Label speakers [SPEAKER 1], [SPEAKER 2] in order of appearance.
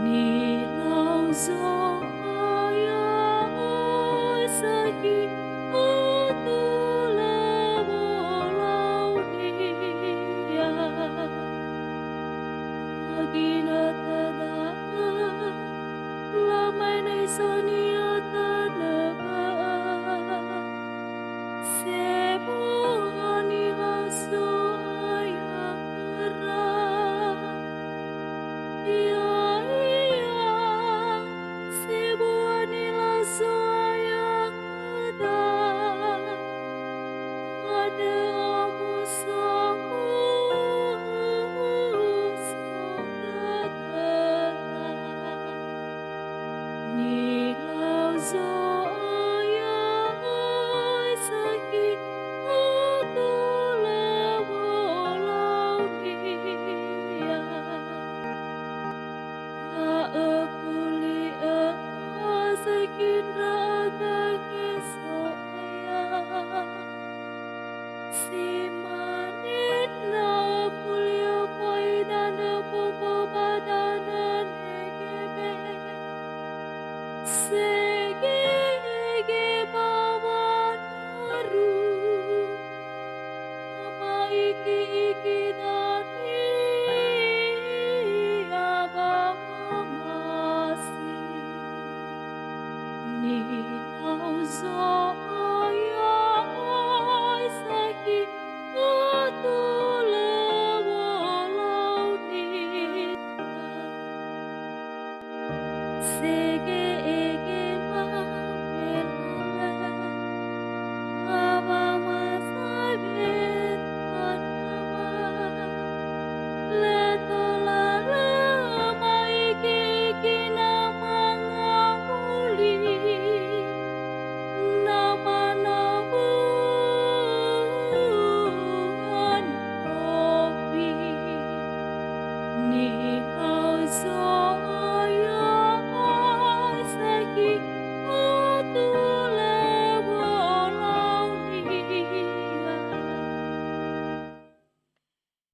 [SPEAKER 1] 你老走呀，sakit itulah walau dia agina tada lamai nei sonia tanaba sebo ani laso ayakara iya iya sebo ani laso ayakada ada musuhmu saudara ni lau zo ai sakit hati walau dia ya ekuli sakit raga kesoaya si manin na pulio paidana popo badana negebe sege ge bawanaru ama iki iki dani abamasi ni nauzo ya ai sakit atule walau nita sege